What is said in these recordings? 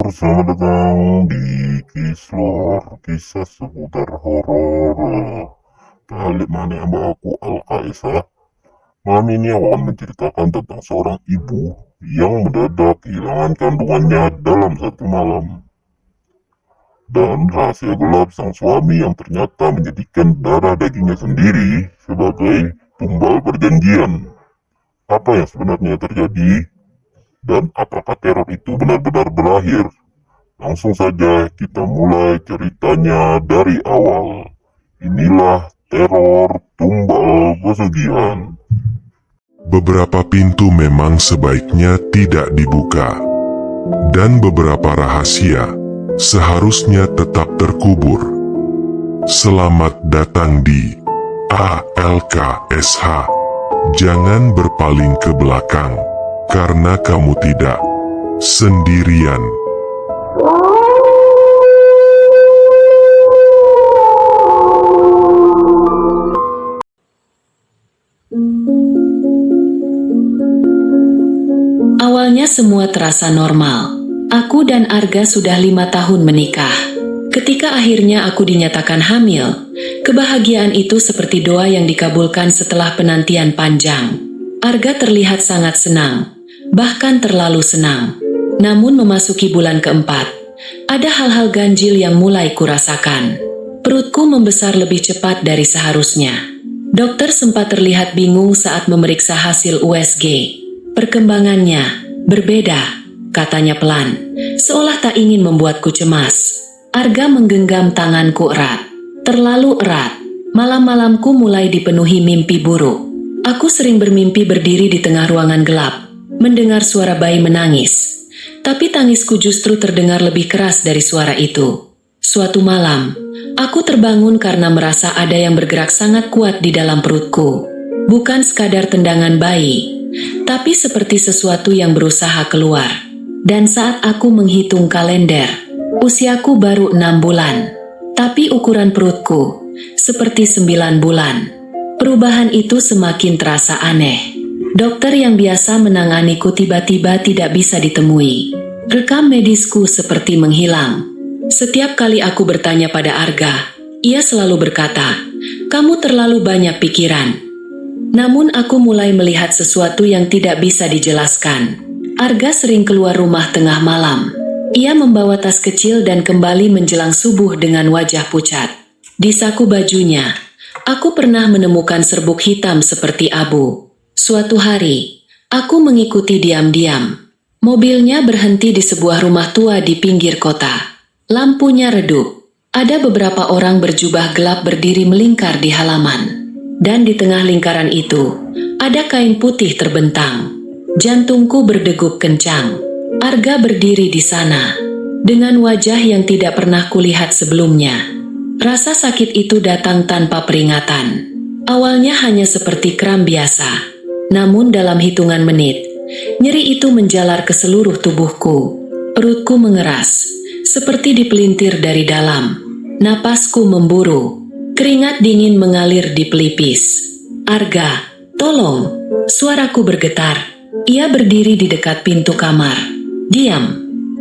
Selamat datang di Kislor, kisah seputar horor. Balik mana mbak aku Al-Kaisa. Malam ini aku akan menceritakan tentang seorang ibu yang mendadak kehilangan kandungannya dalam satu malam. Dan rahasia gelap sang suami yang ternyata menjadikan darah dagingnya sendiri sebagai tumbal perjanjian. Apa yang sebenarnya terjadi? Dan apakah teror itu benar-benar berakhir? Langsung saja kita mulai ceritanya dari awal. Inilah teror tumbal pesugihan. Beberapa pintu memang sebaiknya tidak dibuka, dan beberapa rahasia seharusnya tetap terkubur. Selamat datang di ALKSH. Jangan berpaling ke belakang, karena kamu tidak sendirian. Awalnya semua terasa normal. Aku dan Arga sudah 5 tahun menikah. Ketika akhirnya aku dinyatakan hamil, kebahagiaan itu seperti doa yang dikabulkan setelah penantian panjang. Arga terlihat sangat senang, bahkan terlalu senang. Namun memasuki bulan keempat, ada hal-hal ganjil yang mulai kurasakan. Perutku membesar lebih cepat dari seharusnya. Dokter sempat terlihat bingung saat memeriksa hasil USG. Perkembangannya berbeda, katanya pelan, seolah tak ingin membuatku cemas. Arga menggenggam tanganku erat, terlalu erat. Malam-malamku mulai dipenuhi mimpi buruk. Aku sering bermimpi berdiri di tengah ruangan gelap, mendengar suara bayi menangis. Tapi tangisku justru terdengar lebih keras dari suara itu. Suatu malam, aku terbangun karena merasa ada yang bergerak sangat kuat di dalam perutku. Bukan sekadar tendangan bayi, tapi seperti sesuatu yang berusaha keluar. Dan saat aku menghitung kalender, usiaku baru 6 bulan. Tapi ukuran perutku seperti 9 bulan. Perubahan itu semakin terasa aneh. Dokter yang biasa menanganiku tiba-tiba tidak bisa ditemui. Rekam medisku seperti menghilang. Setiap kali aku bertanya pada Arga, ia selalu berkata, "Kamu terlalu banyak pikiran." Namun aku mulai melihat sesuatu yang tidak bisa dijelaskan. Arga sering keluar rumah tengah malam. Ia membawa tas kecil dan kembali menjelang subuh dengan wajah pucat. Di saku bajunya, aku pernah menemukan serbuk hitam seperti abu. Suatu hari, aku mengikuti diam-diam. Mobilnya berhenti di sebuah rumah tua di pinggir kota. Lampunya redup. Ada beberapa orang berjubah gelap berdiri melingkar di halaman. Dan di tengah lingkaran itu, ada kain putih terbentang. Jantungku berdegup kencang. Arga berdiri di sana, dengan wajah yang tidak pernah kulihat sebelumnya. Rasa sakit itu datang tanpa peringatan. Awalnya hanya seperti kram biasa. Namun dalam hitungan menit, nyeri itu menjalar ke seluruh tubuhku. Perutku mengeras, seperti dipelintir dari dalam. Napasku memburu. Keringat dingin mengalir di pelipis. "Arga, tolong!" Suaraku bergetar. Ia berdiri di dekat pintu kamar. Diam,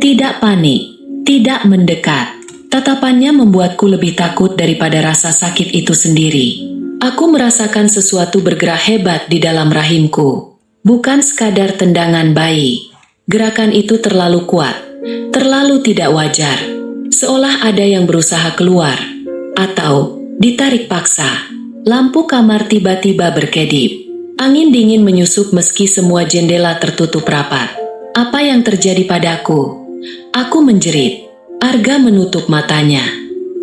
tidak panik, tidak mendekat. Tatapannya membuatku lebih takut daripada rasa sakit itu sendiri. Aku merasakan sesuatu bergerak hebat di dalam rahimku. Bukan sekadar tendangan bayi. Gerakan itu terlalu kuat, terlalu tidak wajar. Seolah ada yang berusaha keluar, atau ditarik paksa. Lampu kamar tiba-tiba berkedip. Angin dingin menyusup meski semua jendela tertutup rapat. Apa yang terjadi padaku? Aku menjerit. Arga menutup matanya.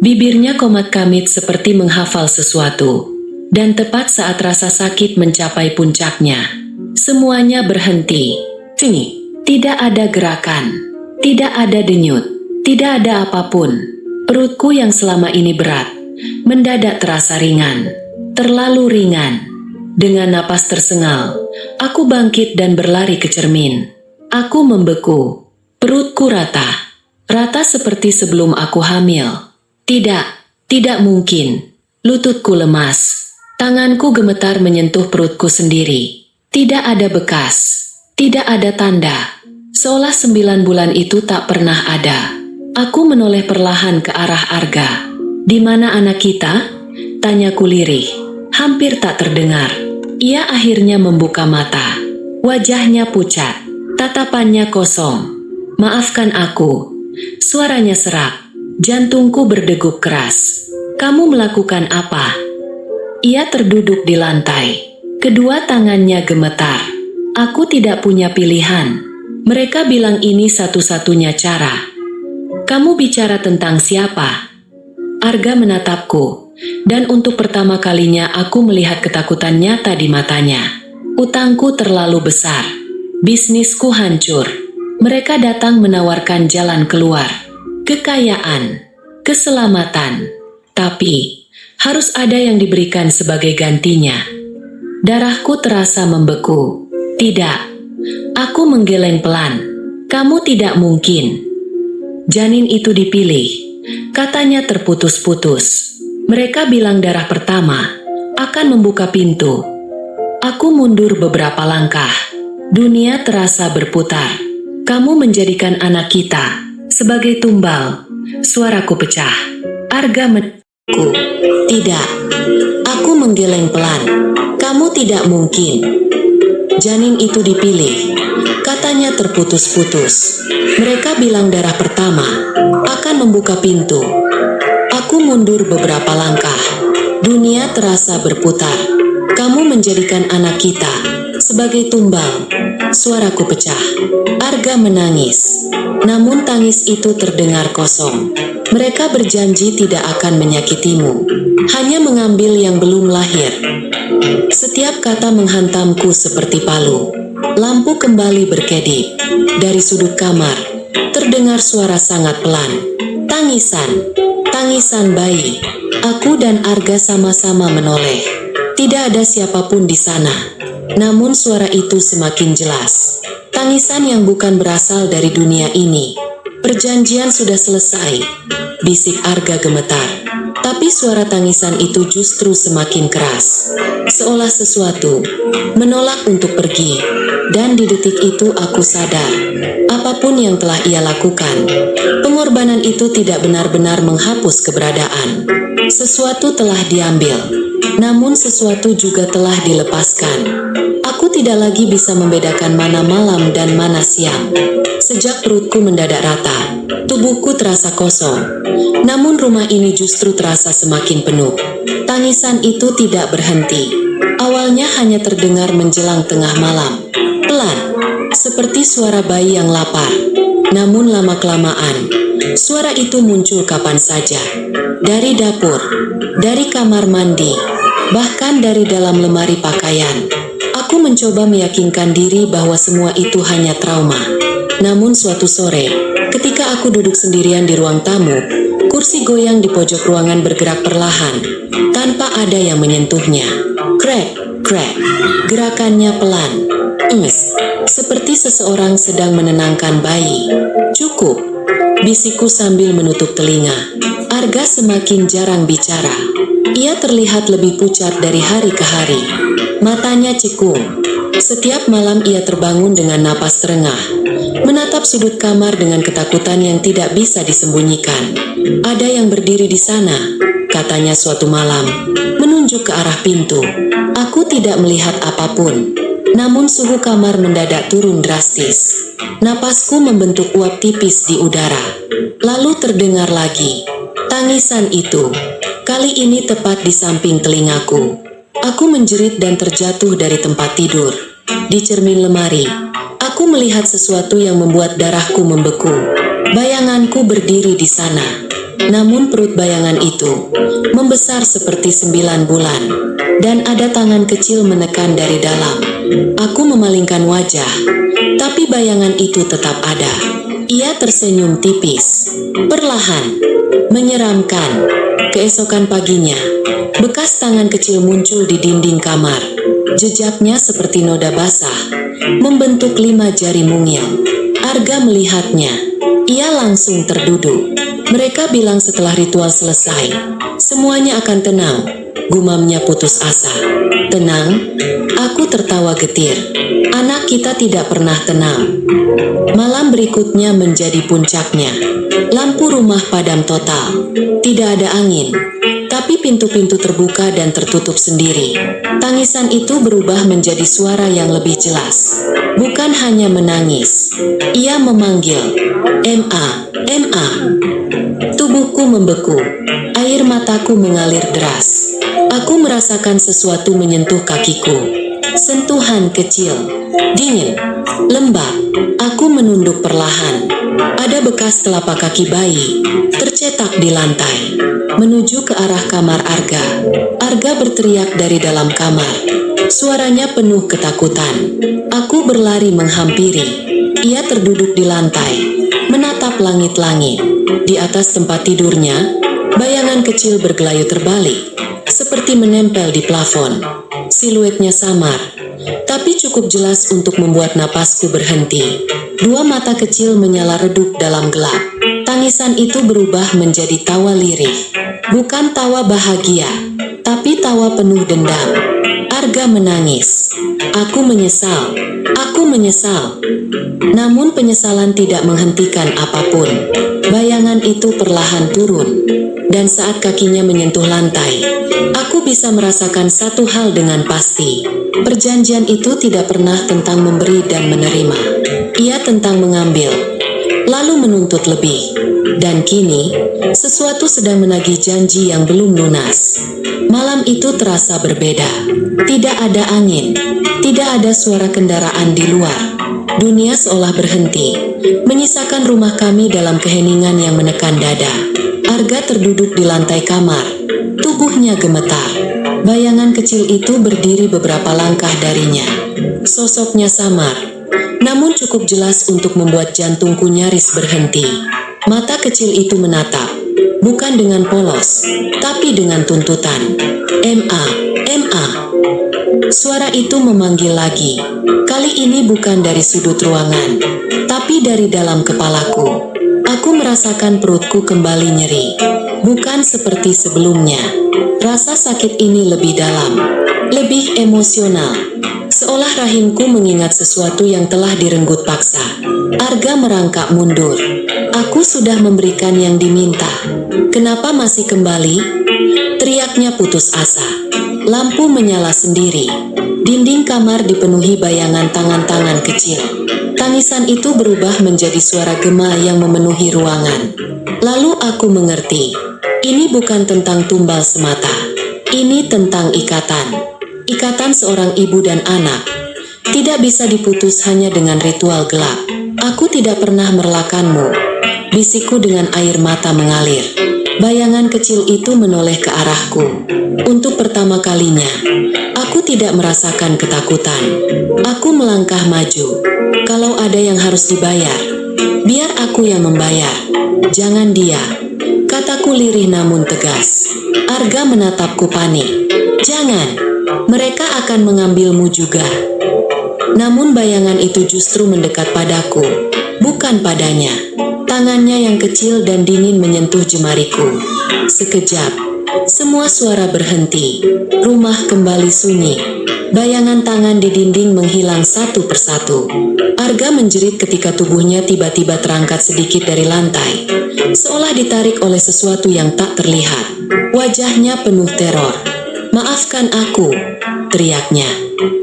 Bibirnya komat kamit seperti menghafal sesuatu. Dan tepat saat rasa sakit mencapai puncaknya, semuanya berhenti. Tidak ada gerakan. Tidak ada denyut. Tidak ada apapun. Perutku yang selama ini berat mendadak terasa ringan, terlalu ringan. Dengan napas tersengal, aku bangkit dan berlari ke cermin. Aku membeku, perutku rata seperti sebelum aku hamil. Tidak mungkin. Lututku lemas, tanganku gemetar menyentuh perutku sendiri. Tidak ada bekas, tidak ada tanda. Seolah 9 bulan itu tak pernah ada. Aku menoleh perlahan ke arah Arga. "Di mana anak kita?" tanyaku lirih. Hampir tak terdengar. Ia akhirnya membuka mata. Wajahnya pucat, tatapannya kosong. "Maafkan aku." Suaranya serak. Jantungku berdegup keras. "Kamu melakukan apa?" Ia terduduk di lantai. Kedua tangannya gemetar. "Aku tidak punya pilihan. Mereka bilang ini satu-satunya cara." "Kamu bicara tentang siapa?" Arga menatapku, dan untuk pertama kalinya aku melihat ketakutan nyata di matanya. "Utangku terlalu besar. Bisnisku hancur. Mereka datang menawarkan jalan keluar. Kekayaan, keselamatan. Tapi, harus ada yang diberikan sebagai gantinya." Darahku terasa membeku. "Tidak." Aku menggeleng pelan. "Kamu tidak mungkin." "Janin itu dipilih," katanya terputus-putus. "Mereka bilang darah pertama akan membuka pintu." Aku mundur beberapa langkah. Dunia terasa berputar. "Kamu menjadikan anak kita sebagai tumbal." Suaraku pecah. Arga menku. "Tidak." Aku menggeleng pelan. "Kamu tidak mungkin." "Janin itu dipilih," katanya terputus-putus. "Mereka bilang darah pertama akan membuka pintu." Aku mundur beberapa langkah. Dunia terasa berputar. "Kamu menjadikan anak kita sebagai tumbal." Suaraku pecah. Arga menangis. Namun tangis itu terdengar kosong. "Mereka berjanji tidak akan menyakitimu, hanya mengambil yang belum lahir." Setiap kata menghantamku seperti palu. Lampu kembali berkedip. Dari sudut kamar, terdengar suara sangat pelan. Tangisan. Tangisan bayi. Aku dan Arga sama-sama menoleh. Tidak ada siapapun di sana. Namun suara itu semakin jelas. Tangisan yang bukan berasal dari dunia ini. "Perjanjian sudah selesai," bisik Arga gemetar. Tapi suara tangisan itu justru semakin keras. Seolah sesuatu menolak untuk pergi. Dan di detik itu aku sadar, apapun yang telah ia lakukan, pengorbanan itu tidak benar-benar menghapus keberadaan. Sesuatu telah diambil, namun sesuatu juga telah dilepaskan. Aku tidak lagi bisa membedakan mana malam dan mana siang. Sejak perutku mendadak rata, tubuhku terasa kosong. Namun rumah ini justru terasa semakin penuh. Tangisan itu tidak berhenti. Awalnya hanya terdengar menjelang tengah malam. Pelan, seperti suara bayi yang lapar. Namun lama-kelamaan, suara itu muncul kapan saja. Dari dapur, dari kamar mandi, bahkan dari dalam lemari pakaian. Aku mencoba meyakinkan diri bahwa semua itu hanya trauma. Namun suatu sore, ketika aku duduk sendirian di ruang tamu, kursi goyang di pojok ruangan bergerak perlahan, tanpa ada yang menyentuhnya. Krek, krek, gerakannya pelan. Seperti seseorang sedang menenangkan bayi. "Cukup," bisikku sambil menutup telinga. Arga semakin jarang bicara. Ia terlihat lebih pucat dari hari ke hari. Matanya cikung. Setiap malam ia terbangun dengan napas terengah, menatap sudut kamar dengan ketakutan yang tidak bisa disembunyikan. "Ada yang berdiri di sana," katanya suatu malam, menunjuk ke arah pintu. Aku tidak melihat apapun. Namun suhu kamar mendadak turun drastis. Napasku membentuk uap tipis di udara. Lalu terdengar lagi. Tangisan itu. Kali ini tepat di samping telingaku. Aku menjerit dan terjatuh dari tempat tidur. Di cermin lemari, aku melihat sesuatu yang membuat darahku membeku. Bayanganku berdiri di sana. Namun perut bayangan itu membesar seperti 9 bulan. Dan ada tangan kecil menekan dari dalam. Aku memalingkan wajah, tapi bayangan itu tetap ada. Ia tersenyum tipis, perlahan, menyeramkan. Keesokan paginya, bekas tangan kecil muncul di dinding kamar. Jejaknya seperti noda basah, membentuk 5 jari mungil. Arga melihatnya. Ia langsung terduduk. "Mereka bilang setelah ritual selesai, semuanya akan tenang," gumamnya putus asa. Tenang, aku tertawa getir. Anak kita tidak pernah tenang. Malam berikutnya menjadi puncaknya. Lampu rumah padam total. Tidak ada angin, tapi pintu-pintu terbuka dan tertutup sendiri. Tangisan itu berubah menjadi suara yang lebih jelas. Bukan hanya menangis. Ia memanggil, "Ma, Ma." Tubuhku membeku. Air mataku mengalir deras. Aku merasakan sesuatu menyentuh kakiku. Sentuhan kecil, dingin, lembab. Aku menunduk perlahan. Ada bekas telapak kaki bayi tercetak di lantai, menuju ke arah kamar Arga. Arga berteriak dari dalam kamar. Suaranya penuh ketakutan. Aku berlari menghampiri. Ia terduduk di lantai, menatap langit-langit. Di atas tempat tidurnya, bayangan kecil bergelayut terbalik, seperti menempel di plafon. Siluetnya samar, tapi cukup jelas untuk membuat napasku berhenti. Dua mata kecil menyala redup dalam gelap. Tangisan itu berubah menjadi tawa lirih. Bukan tawa bahagia, tapi tawa penuh dendam. Arga menangis. Aku menyesal. Aku menyesal. Namun penyesalan tidak menghentikan apapun. Bayangan itu perlahan turun. Dan saat kakinya menyentuh lantai, aku bisa merasakan satu hal dengan pasti. Perjanjian itu tidak pernah tentang memberi dan menerima. Ia tentang mengambil, lalu menuntut lebih. Dan kini, sesuatu sedang menagih janji yang belum lunas. Malam itu terasa berbeda. Tidak ada angin, tidak ada suara kendaraan di luar. Dunia seolah berhenti, menyisakan rumah kami dalam keheningan yang menekan dada. Arga terduduk di lantai kamar, tubuhnya gemetar. Bayangan kecil itu berdiri beberapa langkah darinya. Sosoknya samar, namun cukup jelas untuk membuat jantungku nyaris berhenti. Mata kecil itu menatap, bukan dengan polos, tapi dengan tuntutan. "Ma, Ma." Suara itu memanggil lagi. Kali ini bukan dari sudut ruangan, tapi dari dalam kepalaku. Aku merasakan perutku kembali nyeri. Bukan seperti sebelumnya. Rasa sakit ini lebih dalam, lebih emosional. Seolah rahimku mengingat sesuatu yang telah direnggut paksa. Arga merangkak mundur. Aku sudah memberikan yang diminta. Kenapa masih kembali? Teriaknya putus asa. Lampu menyala sendiri. Dinding kamar dipenuhi bayangan tangan-tangan kecil. Tangisan itu berubah menjadi suara gema yang memenuhi ruangan. Lalu aku mengerti. Ini bukan tentang tumbal semata. Ini tentang ikatan. Ikatan seorang ibu dan anak. Tidak bisa diputus hanya dengan ritual gelap. Aku tidak pernah merelakanmu. Bisikku dengan air mata mengalir. Bayangan kecil itu menoleh ke arahku. Untuk pertama kalinya, aku tidak merasakan ketakutan. Aku melangkah maju. Kalau ada yang harus dibayar, biar aku yang membayar. Jangan dia. Kataku lirih namun tegas. Arga menatapku panik. Jangan. Mereka akan mengambilmu juga. Namun bayangan itu justru mendekat padaku, bukan padanya. Tangannya yang kecil dan dingin menyentuh jemariku. Sekejap, semua suara berhenti. Rumah kembali sunyi. Bayangan tangan di dinding menghilang satu persatu. Arga menjerit ketika tubuhnya tiba-tiba terangkat sedikit dari lantai, seolah ditarik oleh sesuatu yang tak terlihat. Wajahnya penuh teror. "Maafkan aku," teriaknya.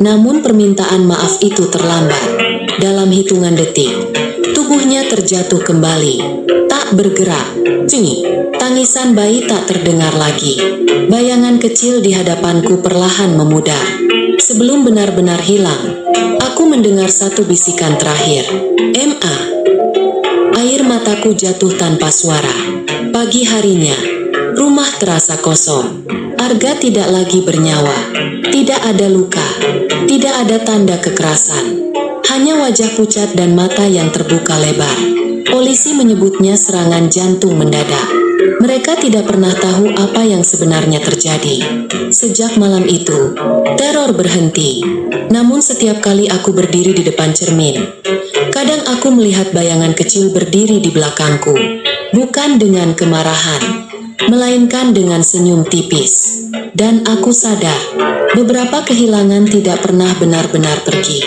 Namun permintaan maaf itu terlambat. Dalam hitungan detik, tubuhnya terjatuh kembali, tak bergerak. Cing, tangisan bayi tak terdengar lagi. Bayangan kecil di hadapanku perlahan memudar. Sebelum benar-benar hilang, aku mendengar satu bisikan terakhir. "Ma." Air mataku jatuh tanpa suara. Pagi harinya, rumah terasa kosong. Arga tidak lagi bernyawa. Tidak ada luka. Tidak ada tanda kekerasan. Hanya wajah pucat dan mata yang terbuka lebar. Polisi menyebutnya serangan jantung mendadak. Mereka tidak pernah tahu apa yang sebenarnya terjadi. Sejak malam itu, teror berhenti. Namun setiap kali aku berdiri di depan cermin, kadang aku melihat bayangan kecil berdiri di belakangku. Bukan dengan kemarahan, melainkan dengan senyum tipis. Dan aku sadar, Beberapa kehilangan tidak pernah benar-benar pergi.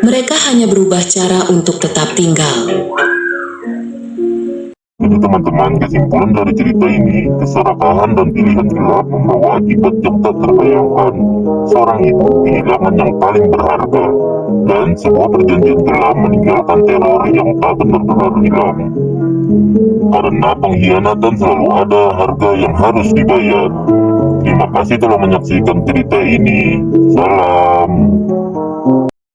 Mereka hanya berubah cara untuk tetap tinggal. Jadi teman-teman, kesimpulan dari cerita ini, keserakahan dan pilihan gelap membawa akibat yang tak terbayangkan. Seorang ibu kehilangan yang paling berharga, dan sebuah perjanjian gelap meninggalkan teror yang tak benar-benar hilang. Karena pengkhianatan selalu ada harga yang harus dibayar. Terima kasih telah menyaksikan cerita ini. Salam.